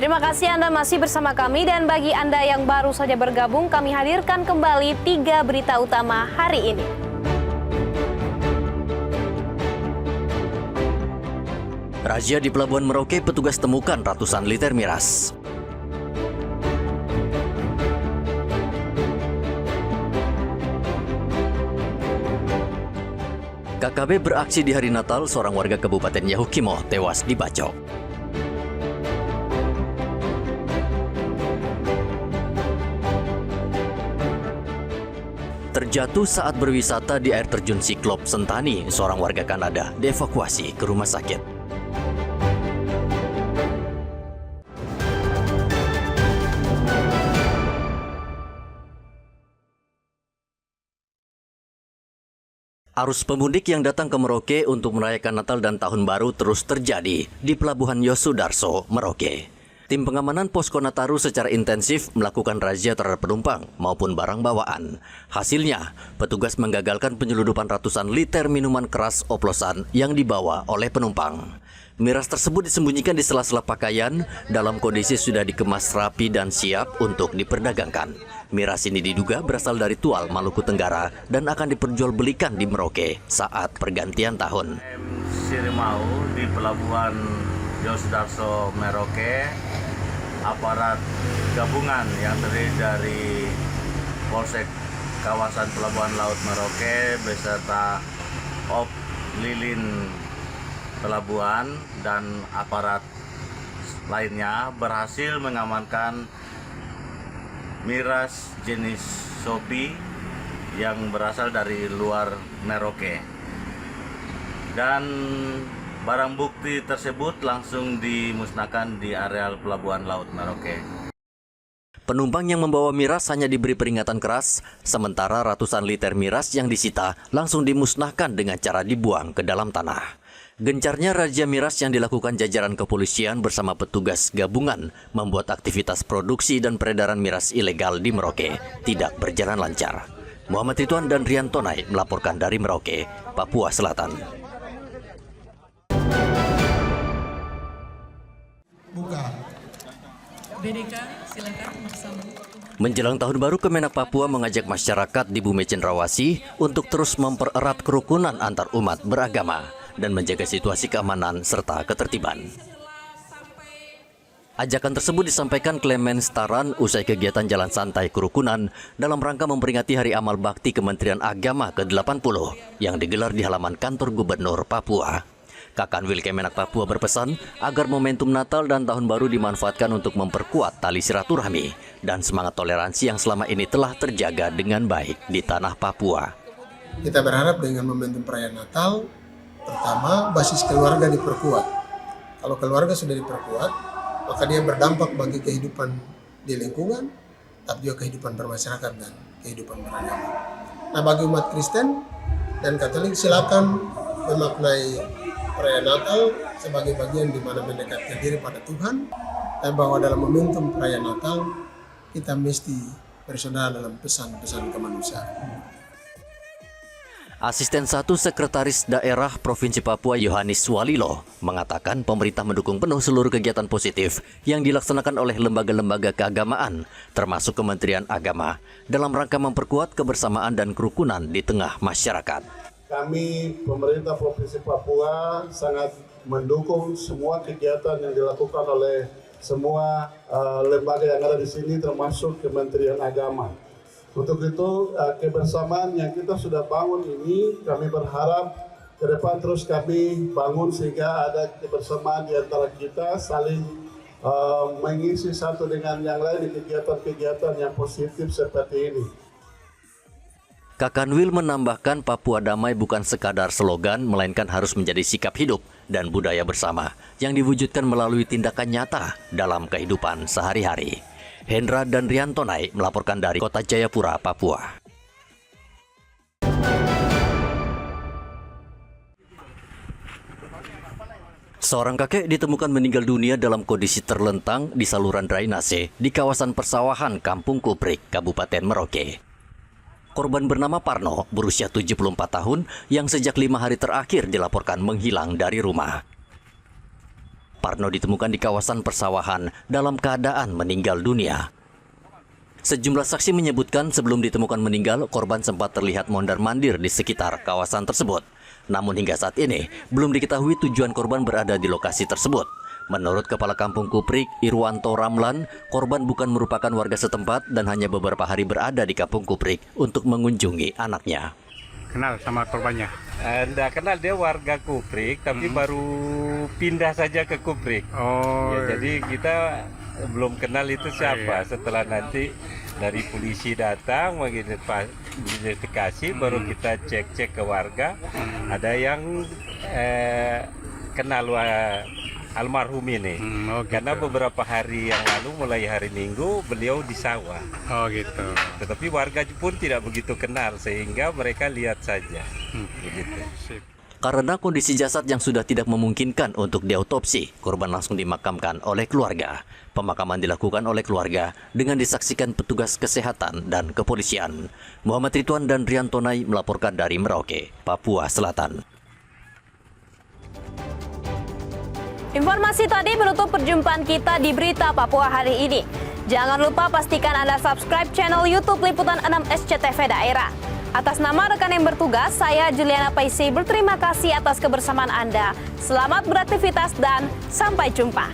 Terima kasih Anda masih bersama kami, dan bagi Anda yang baru saja bergabung, kami hadirkan kembali 3 berita utama hari ini. Razia di Pelabuhan Merauke, petugas temukan ratusan liter miras. KKB beraksi di hari Natal, seorang warga Kabupaten Yahukimo tewas dibacok. Terjatuh saat berwisata di air terjun Siklop Sentani, seorang warga Kanada dievakuasi ke rumah sakit. Arus pemudik yang datang ke Merauke untuk merayakan Natal dan Tahun Baru terus terjadi di Pelabuhan Yosudarso, Merauke. Tim pengamanan Posko Nataru secara intensif melakukan razia terhadap penumpang maupun barang bawaan. Hasilnya, petugas menggagalkan penyeludupan ratusan liter minuman keras oplosan yang dibawa oleh penumpang. Miras tersebut disembunyikan di sela-sela pakaian dalam kondisi sudah dikemas rapi dan siap untuk diperdagangkan. Miras ini diduga berasal dari Tual, Maluku Tenggara dan akan diperjualbelikan di Merauke saat pergantian tahun. Sirimau di Pelabuhan Yosudarso, Merauke, aparat gabungan yang terdiri dari Polsek kawasan Pelabuhan Laut Merauke beserta OP Lilin Pelabuhan dan aparat lainnya berhasil mengamankan miras jenis Sopi yang berasal dari luar Merauke. Dan barang bukti tersebut langsung dimusnahkan di areal Pelabuhan Laut Merauke. Penumpang yang membawa miras hanya diberi peringatan keras, sementara ratusan liter miras yang disita langsung dimusnahkan dengan cara dibuang ke dalam tanah. Gencarnya razia miras yang dilakukan jajaran kepolisian bersama petugas gabungan membuat aktivitas produksi dan peredaran miras ilegal di Merauke tidak berjalan lancar. Muhammad Ridwan dan Rian Tonai melaporkan dari Merauke, Papua Selatan. BDK, silakan bersama. Menjelang Tahun Baru, Kemenak Papua mengajak masyarakat di Bume Cendrawasih untuk terus mempererat kerukunan antar umat beragama dan menjaga situasi keamanan serta ketertiban. Ajakan tersebut disampaikan Clemens Taran usai kegiatan Jalan Santai Kerukunan dalam rangka memperingati Hari Amal Bakti Kementerian Agama ke-80 yang digelar di halaman kantor Gubernur Papua. Kakanwil Kemenak Papua berpesan agar momentum Natal dan Tahun Baru dimanfaatkan untuk memperkuat tali silaturahmi dan semangat toleransi yang selama ini telah terjaga dengan baik di tanah Papua. Kita berharap dengan momentum perayaan Natal, pertama basis keluarga diperkuat. Kalau keluarga sudah diperkuat, maka dia berdampak bagi kehidupan di lingkungan, tapi juga kehidupan bermasyarakat dan kehidupan beragama. Nah, bagi umat Kristen dan Katolik silakan memaknai perayaan Natal sebagai bagian di mana mendekatkan diri pada Tuhan, dan bahwa dalam momentum perayaan Natal kita mesti bersaudara dalam pesan-pesan kemanusiaan. Asisten 1 Sekretaris Daerah Provinsi Papua Yohanes Walilo mengatakan pemerintah mendukung penuh seluruh kegiatan positif yang dilaksanakan oleh lembaga-lembaga keagamaan, termasuk Kementerian Agama, dalam rangka memperkuat kebersamaan dan kerukunan di tengah masyarakat. Kami, pemerintah Provinsi Papua, sangat mendukung semua kegiatan yang dilakukan oleh semua lembaga yang ada di sini, termasuk Kementerian Agama. Untuk itu, kebersamaan yang kita sudah bangun ini, kami berharap ke depan terus kami bangun sehingga ada kebersamaan di antara kita, saling mengisi satu dengan yang lain di kegiatan-kegiatan yang positif seperti ini. Kakanwil menambahkan Papua Damai bukan sekadar slogan, melainkan harus menjadi sikap hidup dan budaya bersama yang diwujudkan melalui tindakan nyata dalam kehidupan sehari-hari. Hendra dan Rian Tonai melaporkan dari Kota Jayapura, Papua. Seorang kakek ditemukan meninggal dunia dalam kondisi terlentang di saluran drainase di kawasan persawahan Kampung Kuprik, Kabupaten Merauke. Korban bernama Parno, berusia 74 tahun, yang sejak 5 hari terakhir dilaporkan menghilang dari rumah. Parno ditemukan di kawasan persawahan dalam keadaan meninggal dunia. Sejumlah saksi menyebutkan sebelum ditemukan meninggal, korban sempat terlihat mondar-mandir di sekitar kawasan tersebut. Namun hingga saat ini, belum diketahui tujuan korban berada di lokasi tersebut. Menurut Kepala Kampung Kuprik, Irwanto Ramlan, korban bukan merupakan warga setempat dan hanya beberapa hari berada di Kampung Kuprik untuk mengunjungi anaknya. Kenal sama korbannya? Nggak kenal, dia warga Kuprik, tapi baru pindah saja ke Kuprik. Oh, Ya, jadi kita belum kenal itu siapa. Setelah nanti dari polisi datang mengidentifikasi, baru kita cek ke warga. Ada yang kenal almarhum ini. Karena beberapa hari yang lalu, mulai hari Minggu, beliau di sawah. Oh gitu. Tetapi warga pun tidak begitu kenal, sehingga mereka lihat saja. Begitu. Sip. Karena kondisi jasad yang sudah tidak memungkinkan untuk diautopsi, korban langsung dimakamkan oleh keluarga. Pemakaman dilakukan oleh keluarga dengan disaksikan petugas kesehatan dan kepolisian. Muhammad Ridwan dan Riantonai melaporkan dari Merauke, Papua Selatan. Informasi tadi menutup perjumpaan kita di Berita Papua hari ini. Jangan lupa pastikan Anda subscribe channel YouTube Liputan 6 SCTV Daerah. Atas nama rekan yang bertugas, saya Juliana Paisi berterima kasih atas kebersamaan Anda. Selamat beraktivitas dan sampai jumpa.